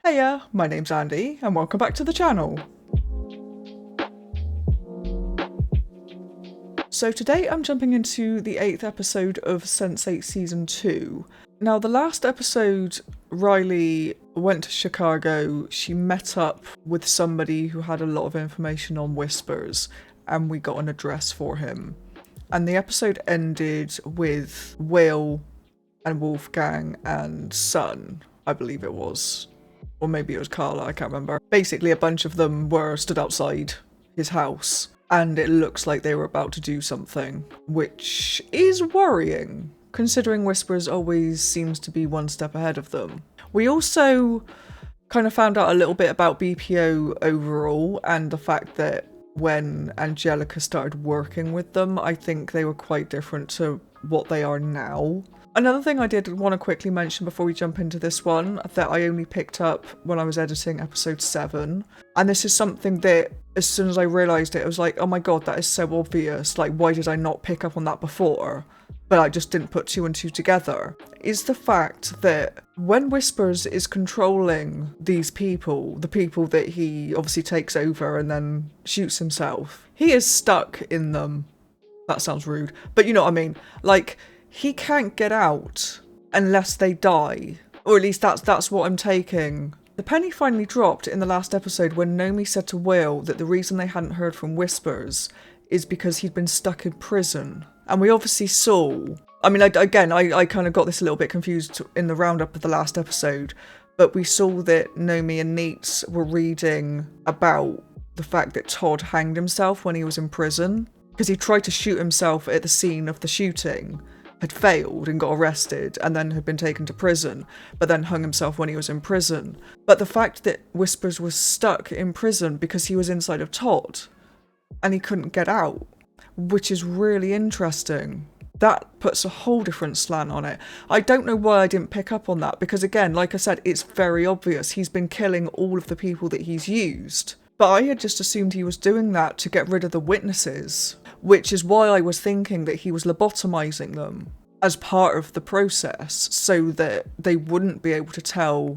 Hiya, my name's Andy, and welcome back to the channel. So today I'm jumping into the 8th episode of Sense8 Season 2. Now the last episode, Riley went to Chicago, she met up with somebody who had a lot of information on Whispers, and we got an address for him. And the episode ended with Will and Wolfgang and Sun, I believe it was. Or maybe it was Carla, I can't remember. Basically, a bunch of them were stood outside his house, and it looks like they were about to do something, which is worrying, considering Whispers always seems to be one step ahead of them. We also kind of found out a little bit about BPO overall, and the fact that when Angelica started working with them, I think they were quite different to what they are now. Another thing I did want to quickly mention before we jump into this one, that I only picked up when I was editing episode 7, and this is something that as soon as I realised it, I was like, oh my god, that is so obvious, like why did I not pick up on that before? But I just didn't put 2 and 2 together, is the fact that when Whispers is controlling these people, the people that he obviously takes over and then shoots himself, he is stuck in them. That sounds rude, but you know what I mean. Like, he can't get out unless they die. Or at least that's what I'm taking. The penny finally dropped in the last episode when Nomi said to Will that the reason they hadn't heard from Whispers is because he'd been stuck in prison. And we obviously saw... I mean, I kind of got this a little bit confused in the roundup of the last episode, but we saw that Nomi and Neat were reading about the fact that Todd hanged himself when he was in prison, because he tried to shoot himself at the scene of the shooting, had failed and got arrested, and then had been taken to prison, but then hung himself when he was in prison. But the fact that Whispers was stuck in prison because he was inside of Todd, and he couldn't get out, which is really interesting. That puts a whole different slant on it. I don't know why I didn't pick up on that, because again, like I said, it's very obvious. He's been killing all of the people that he's used. But I had just assumed he was doing that to get rid of the witnesses, which is why I was thinking that he was lobotomizing them as part of the process so that they wouldn't be able to tell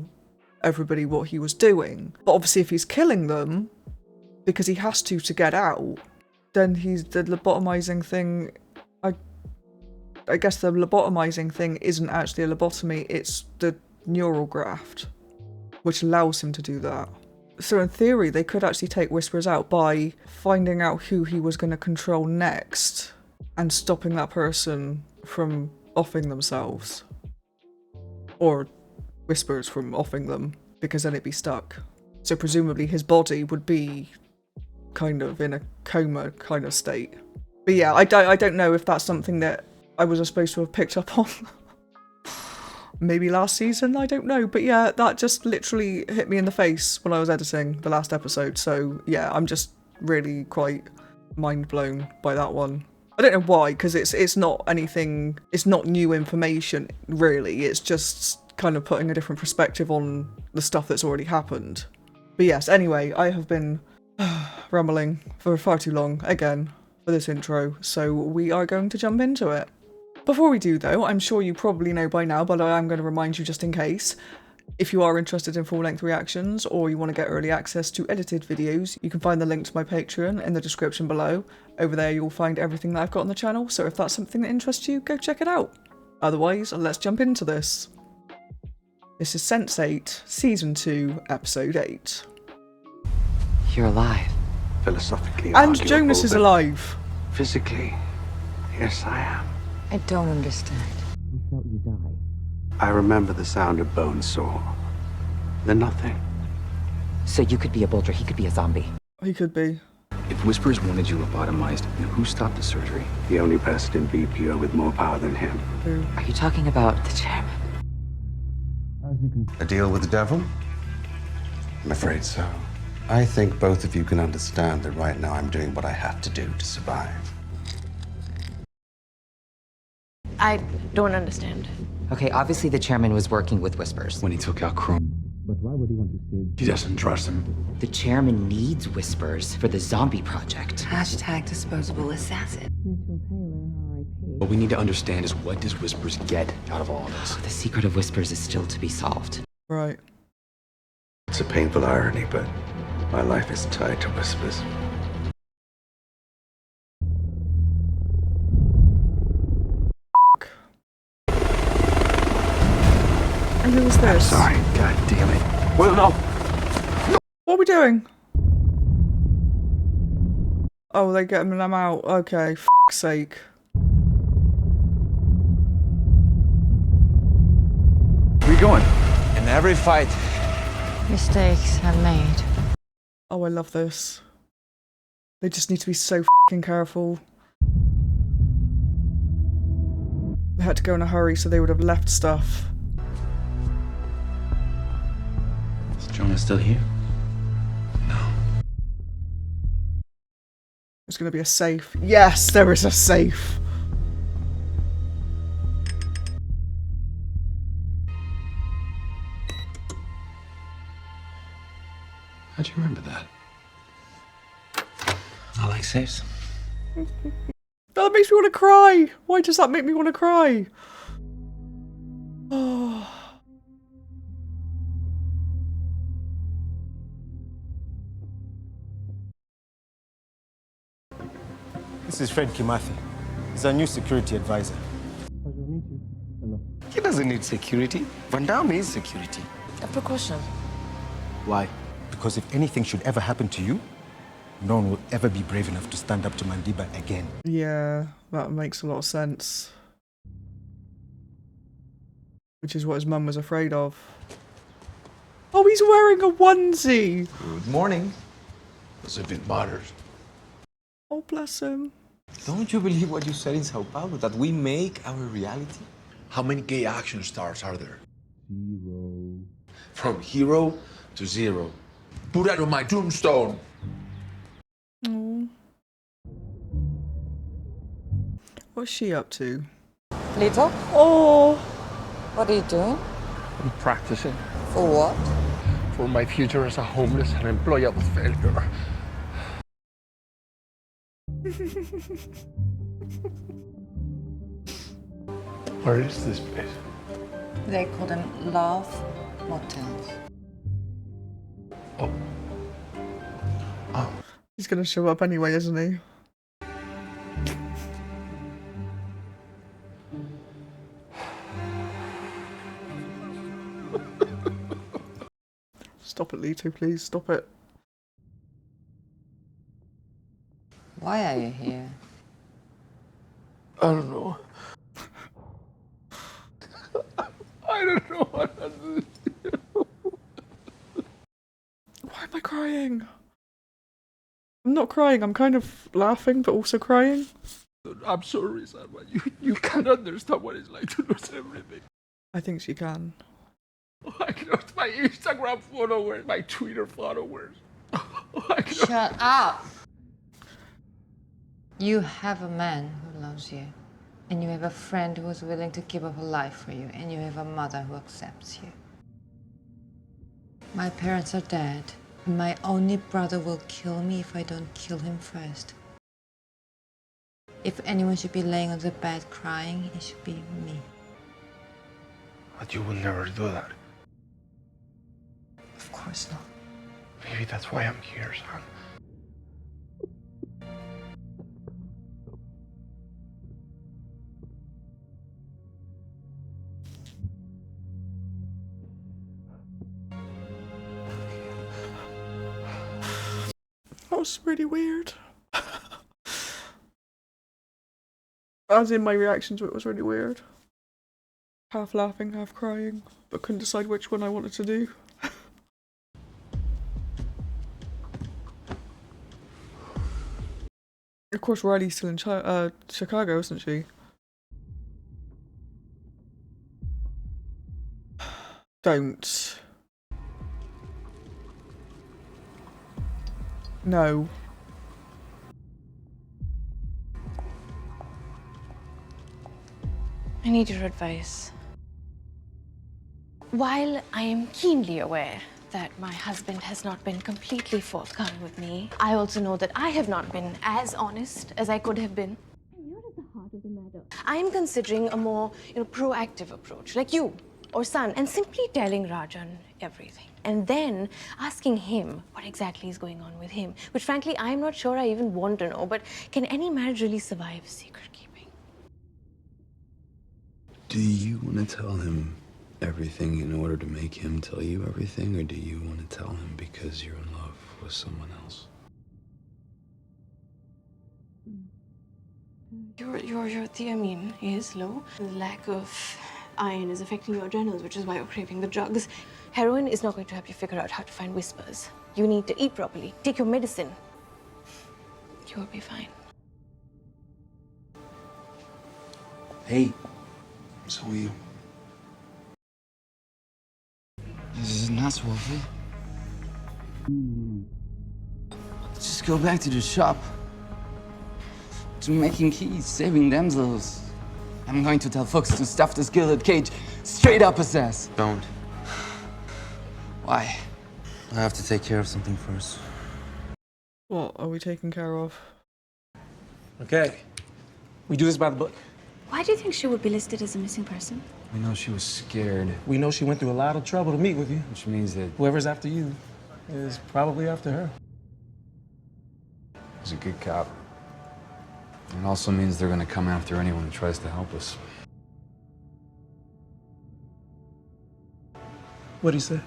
everybody what he was doing. But obviously if he's killing them, because he has to get out, then he's the lobotomizing thing. I guess the lobotomizing thing isn't actually a lobotomy, it's the neural graft, which allows him to do that. So in theory, they could actually take Whispers out by finding out who he was going to control next and stopping that person from offing themselves. Or Whispers from offing them, because then it'd be stuck. So presumably his body would be kind of in a coma kind of state. But yeah, I don't know if that's something that I was supposed to have picked up on. Maybe last season, I don't know. But yeah, that just literally hit me in the face when I was editing the last episode. So yeah, I'm just really quite mind blown by that one. I don't know why, because it's not anything, it's not new information really. It's just kind of putting a different perspective on the stuff that's already happened. But yes, anyway, I have been rambling for far too long again for this intro. So we are going to jump into it. Before we do though, I'm sure you probably know by now, but I am going to remind you just in case. If you are interested in full-length reactions or you want to get early access to edited videos, you can find the link to my Patreon in the description below. Over there you'll find everything that I've got on the channel, so if that's something that interests you, go check it out. Otherwise, let's jump into this. This is Sense8, Season 2, Episode 8. You're alive. Philosophically And arguable, Jonas is but alive. Physically, yes I am. I don't understand. We felt you die. I remember the sound of bone saw. Then nothing. So you could be a bulger, he could be a zombie. He could be. If Whispers wanted you lobotomized, then who stopped the surgery? The only person in BPO with more power than him. Who? Are you talking about the chairman? A deal with the devil? I'm afraid so. I think both of you can understand that right now I'm doing what I have to do to survive. I don't understand. Okay, obviously the chairman was working with Whispers. When he took out Chrome. But why would he want to save? He doesn't trust him. The chairman needs Whispers for the zombie project. Hashtag disposable assassin. What we need to understand is, what does Whispers get out of all of this? The secret of Whispers is still to be solved. Right. It's a painful irony, but my life is tied to whispers. And who was this? Sorry, god damn it. Well, no. What are we doing? Oh, they get him and I'm out. Okay, f***'s sake. Where you going? In every fight, Mistakes are made. Oh, I love this. They just need to be so f***ing careful. They had to go in a hurry, so they would have left stuff. Is Jonah still here? No. There's gonna be a safe. Yes, there is a safe. How'd you remember that? I like safes. That makes me want to cry. Why does that make me want to cry? Oh. This is Fred Kimathi. He's our new security advisor. he doesn't need security. Van Damme is security. A precaution. Why? Because if anything should ever happen to you, no one will ever be brave enough to stand up to Mandiba again. Yeah, that makes a lot of sense. Which is what his mum was afraid of. Oh, he's wearing a onesie! Good morning. As if it matters. Oh, bless him. Don't you believe what you said in Sao Paulo? That we make our reality? How many gay action stars are there? 0. From hero to zero. Put that on my tombstone. Oh. What's she up to? Little? Oh! What are you doing? I'm practicing For what? for my future as a homeless and employable failure. Where is this place? They call them love motels. Oh. Oh. He's gonna show up anyway, isn't he? Stop it, Lito, please. Stop it. Why are you here? I don't know. I don't know what to do. Why am I crying? I'm not crying, I'm kind of laughing, but also crying. I'm sorry, Salma. You can't understand what it's like to lose everything. I think she can. I lost my Instagram followers, my Twitter followers. Shut up! You have a man who loves you, and you have a friend who is willing to give up a life for you, and you have a mother who accepts you. My parents are dead, and my only brother will kill me if I don't kill him first. If anyone should be laying on the bed crying, it should be me. But you will never do that. Of course not. Maybe that's why I'm here, son. That was really weird. As in, my reaction to it was really weird. Half laughing, half crying, but couldn't decide which one I wanted to do. Of course, Riley's still in Chicago, isn't she? Don't. No. I need your advice. While I am keenly aware that my husband has not been completely forthcoming with me, I also know that I have not been as honest as I could have been. And you're at the heart of the matter. I am considering a more, proactive approach, like you. or son and simply telling Rajan everything. And then asking him what exactly is going on with him, which frankly, I'm not sure I even want to know. But can any marriage really survive secret keeping? Do you want to tell him everything in order to make him tell you everything, or do you want to tell him because you're in love with someone else? Your thiamine is low. The lack of iron is affecting your adrenals, which is why you're craving the drugs. Heroin is not going to help you figure out how to find whispers. You need to eat properly, take your medicine. You'll be fine. Hey, So you. this is not worth it. Just go back to the shop. To making keys, saving damsels. I'm going to tell folks to stuff this gilded cage straight up his ass. Don't. Why? I have to take care of something first. What are we taking care of? Okay. We do this by the book. Why do you think she would be listed as a missing person? We know she was scared, We know she went through a lot of trouble to meet with you. which means that Whoever's after you is probably after her. he's a good cop. It also means they're gonna come after anyone who tries to help us. What'd he say?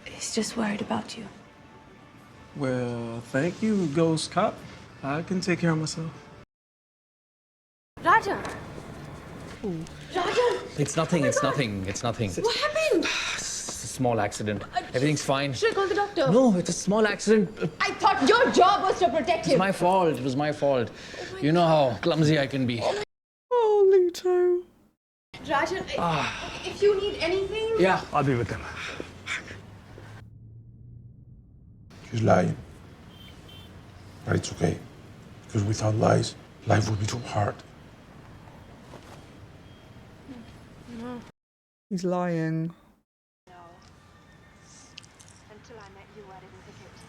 He's just worried about you. Well, thank you, ghost cop. I can take care of myself. Rajan! Rajan! It's nothing, it's nothing, it's nothing. What happened? It's a small accident. Everything's fine. Should I call the doctor? No, it's a small accident. I thought your job was to protect It was him. my fault. It was my fault. You know how clumsy I can be. Oh, Leto. Rajan, if you need anything... Yeah. I'll be with them. She's lying. But it's okay. Because without lies, life would be too hard. He's lying.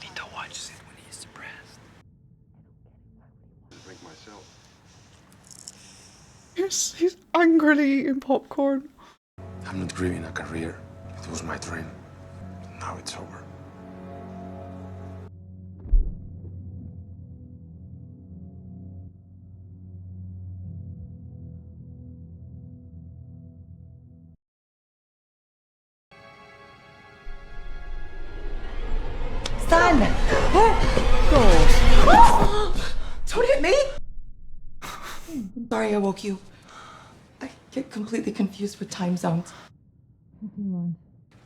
Vito watches it when he's depressed. Drink myself. Yes, he's angrily eating popcorn. I'm not grieving a career. It was my dream. Now it's over. Son! Don't hit me! I'm sorry I woke you. I get completely confused with time zones.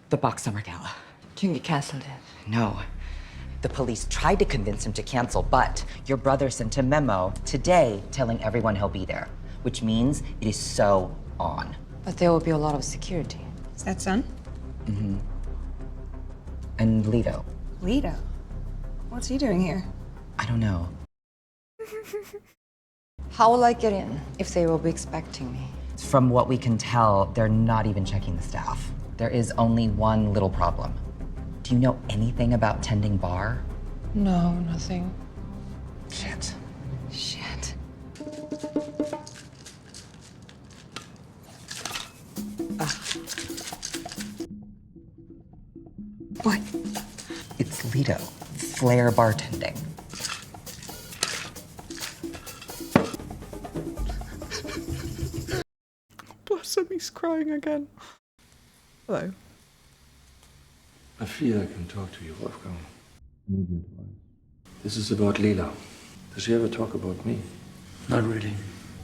The Box Summer Gala. Think he cancelled it? No. The police tried to convince him to cancel, but your brother sent a memo today telling everyone he'll be there, which means it is so on. But there will be a lot of security. Is that son? Mm-hmm. And Leto. Leto? What's he doing here? I don't know. How will I get in if they will be expecting me? From what we can tell, they're not even checking the staff. There is only one little problem. Do you know anything about tending bar? No, nothing. Shit. Shit. What? It's Leto. Flair bartending. Bless him, he's crying again. Hello. I feel I can talk to you, Wolfgang. I need your advice. This is about Lila. Does she ever talk about me? Not really.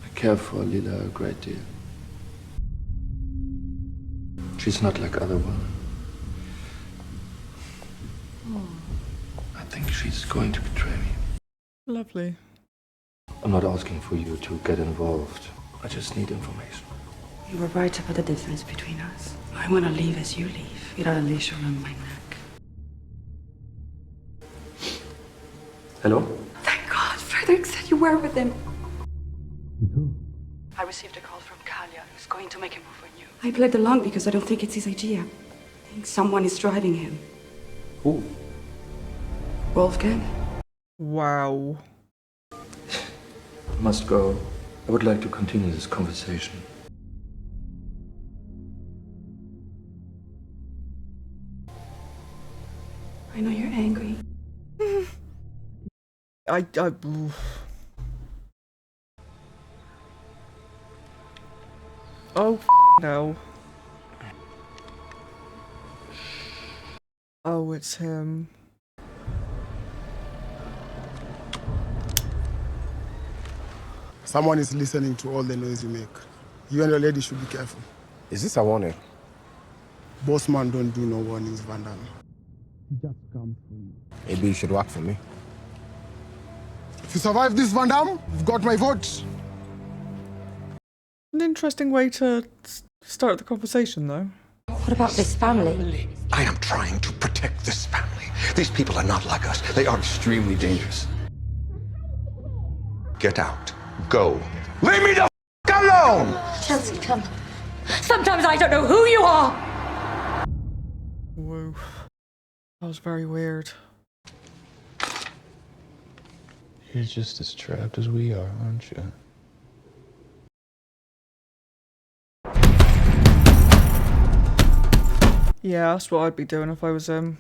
I care for Lila a great deal. She's not like other women. I think she's going to betray me. Lovely. I'm not asking for you to get involved. I just need information. You were right about the difference between us. I want to leave as you leave, without a leash around my neck. Hello? Thank God, Frederick said you were with him. I received a call from Kalia. He's going to make a move on you. I played along because I don't think it's his idea. I think someone is driving him. Who? Wolfgang? Wow. I must go. I would like to continue this conversation. I know you're angry. Oh, no. Oh, it's him. Someone is listening to all the noise you make. You and your lady should be careful. Is this a warning? Bossman don't do no warnings, Van Damme. He just comes for you. Maybe you should work for me. If you survive this, Van Damme, you've got my vote. An interesting way to start the conversation, though. What about this family? I am trying to protect this family. These people are not like us. They are extremely dangerous. Get out. Go. Leave me the f alone! Chelsea, come. Sometimes I don't know who you are! Whoa. That was very weird. You're just as trapped as we are, aren't you? Yeah, that's what I'd be doing if I was him.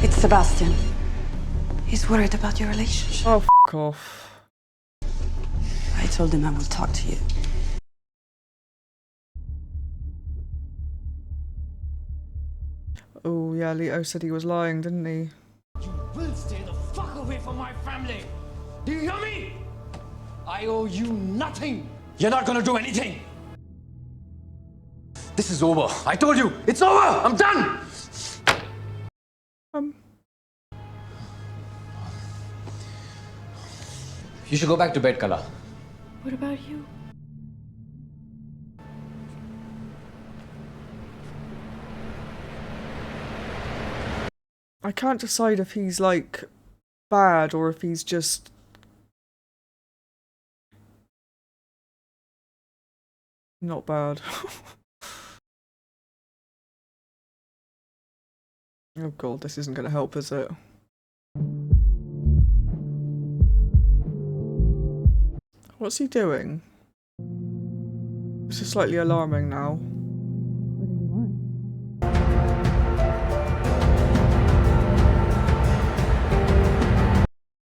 It's Sebastian. He's worried about your relationship. Oh, f off. I told him I will talk to you. Oh, yeah, Leto said he was lying, didn't he? You will stay the fuck away from my family. Do you hear me? I owe you nothing. You're not gonna do anything. This is over. I told you, it's over. I'm done. You should go back to bed, Kala. What about you? I can't decide if he's, like, bad or if he's just... not bad. Oh god, this isn't going to help, is it? What's he doing? This is slightly alarming now. What did he want?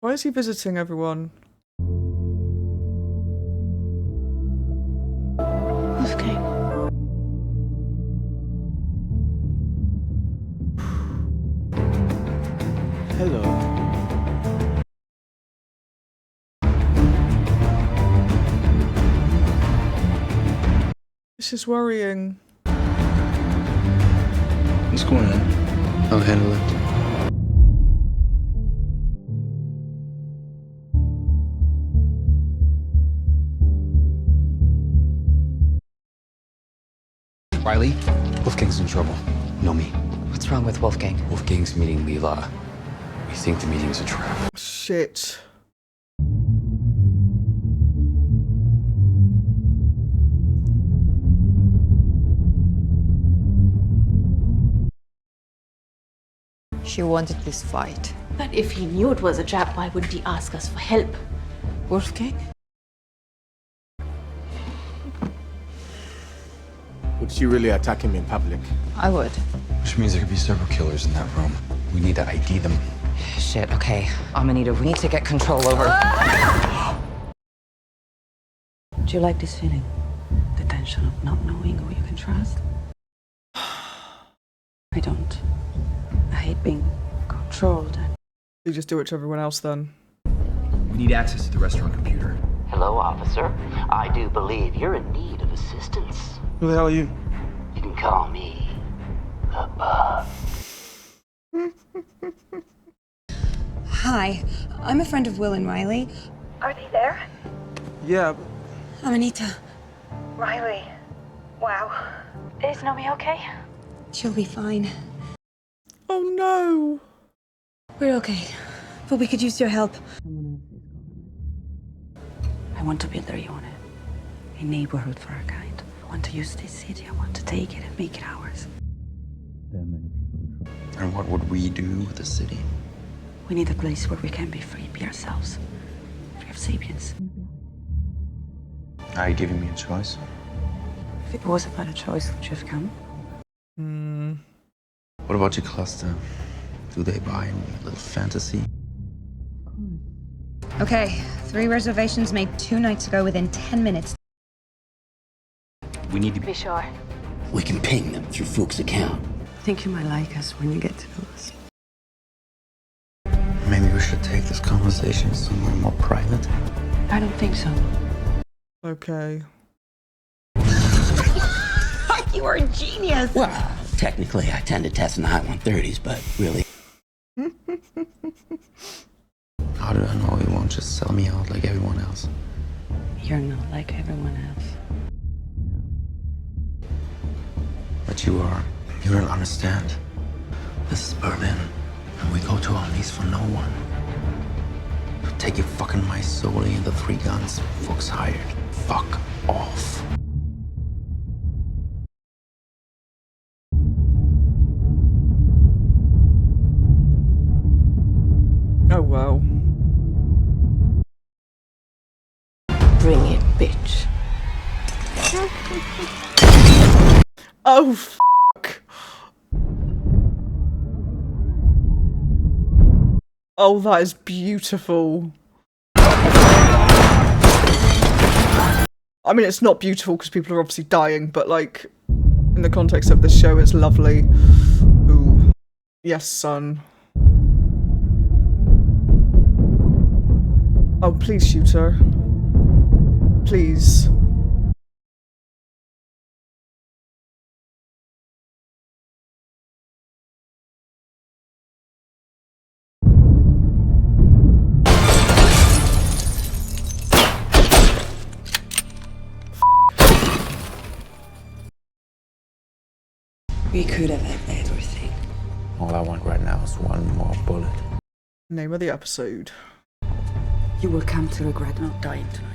Why is he visiting everyone? Okay. Hello. This is worrying. What's going on? I'll handle it. Riley, Wolfgang's in trouble. Know me. What's wrong with Wolfgang? Wolfgang's meeting Leela. We think the meeting is a trap. Shit. She wanted this fight. But if he knew it was a trap, why wouldn't he ask us for help? Wolfgang? Would she really attack him in public? I would. Which means there could be several killers in that room. We need to ID them. Shit, okay. Amanita, we need to get control over... Do you like this feeling? The tension of not knowing who you can trust? I don't. I hate being controlled. You just do it to everyone else then. We need access to the restaurant computer. Hello, officer. I do believe you're in need of assistance. Who the hell are you? You can call me the Buff. Hi, I'm a friend of Will and Riley. Are they there? Yeah. I'm Anita. Riley. Wow. Is Nomi okay? She'll be fine. Oh no! We're okay, but we could use your help. I want to build a unit, a neighborhood for our kind. I want to use this city. I want to take it and make it ours. There are many people who try. And what would we do with the city? We need a place where we can be free, be ourselves, free of sapiens. Are you giving me a choice? If it was about a choice, would you have come? What about your cluster? Do they buy me a little fantasy? Okay, 3 reservations made 2 nights ago within 10 minutes. We need to Be sure. We can ping them through Fook's account. I think you might like us when you get to know us. Maybe we should take this conversation somewhere more private. I don't think so. Okay. You are a genius! Well, technically, I tend to test in the high 130s, but really. How do I know he won't just sell me out like everyone else? You're not like everyone else. But you are. You don't understand. This is Berlin, and we go to our knees for no one. Take your fucking my solely and the 3 guns. Fook's hired. Fuck off. Oh wow. Bring it, bitch. Oh fuck. Oh, that is beautiful. I mean, it's not beautiful because people are obviously dying, but like, in the context of the show, it's lovely. Ooh. Yes, son. Oh, please shoot her. Please. We could have had everything. All I want right now is one more bullet. Name of the episode. You will come to regret not dying tonight.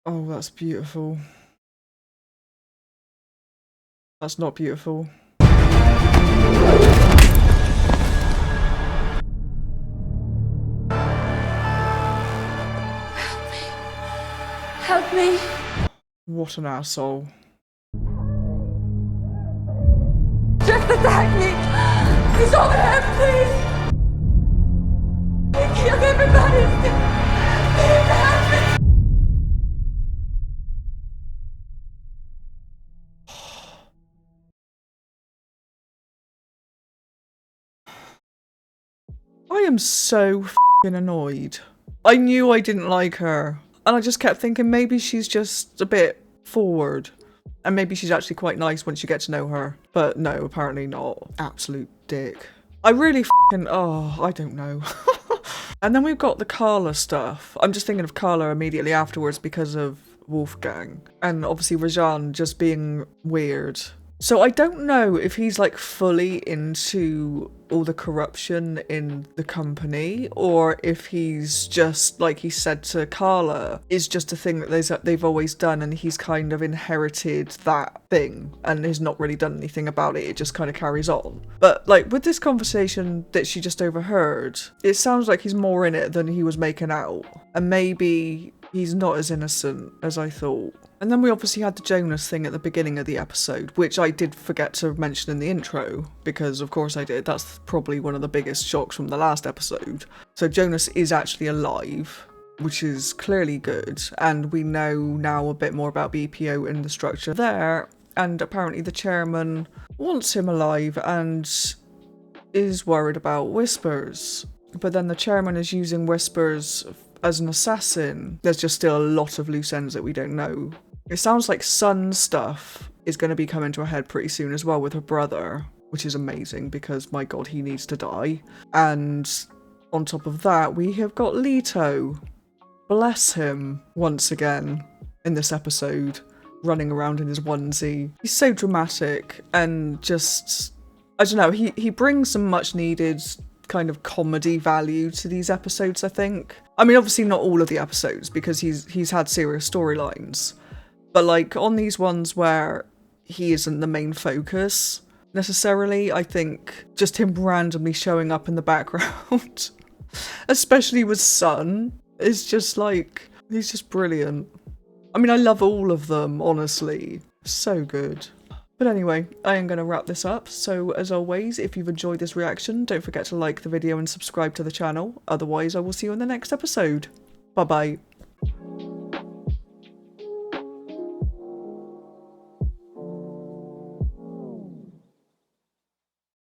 Oh, that's beautiful. That's not beautiful. Help me. What an asshole. Just attack me. He's over here, please. He killed everybody. Please help me. I am so f***ing annoyed. I knew I didn't like her. And I just kept thinking maybe she's just a bit forward. And maybe she's actually quite nice once you get to know her. But no, apparently not. Absolute dick. I really f***ing, oh, I don't know. And then we've got the Carla stuff. I'm just thinking of Carla immediately afterwards because of Wolfgang. And obviously Rajan just being weird. So I don't know if he's like fully into all the corruption in the company, or if he's just, like he said to Carla, is just a thing that they've always done and he's kind of inherited that thing and has not really done anything about it. It just kind of carries on. But like with this conversation that she just overheard, it sounds like he's more in it than he was making out. And maybe he's not as innocent as I thought. And then we obviously had the Jonas thing at the beginning of the episode, which I did forget to mention in the intro, because of course I did. That's probably one of the biggest shocks from the last episode. So Jonas is actually alive, which is clearly good. And we know now a bit more about BPO and the structure there. And apparently the chairman wants him alive and is worried about Whispers. But then the chairman is using Whispers as an assassin. There's just still a lot of loose ends that we don't know. It sounds like Sun stuff is going to be coming to a head pretty soon as well with her brother, which is amazing because my god, he needs to die. And on top of that, we have got Leto. Bless him once again in this episode, running around in his onesie. He's so dramatic and just, I don't know, he brings some much needed kind of comedy value to these episodes, I think. I mean, obviously not all of the episodes because he's had serious storylines. But like on these ones where he isn't the main focus necessarily, I think just him randomly showing up in the background Especially with Sun. It's just like, he's just brilliant. I mean, I love all of them, honestly. So good. But anyway, I am going to wrap this up. So as always, if you've enjoyed this reaction, don't forget to like the video and subscribe to the channel. Otherwise, I will see you in the next episode. Bye bye.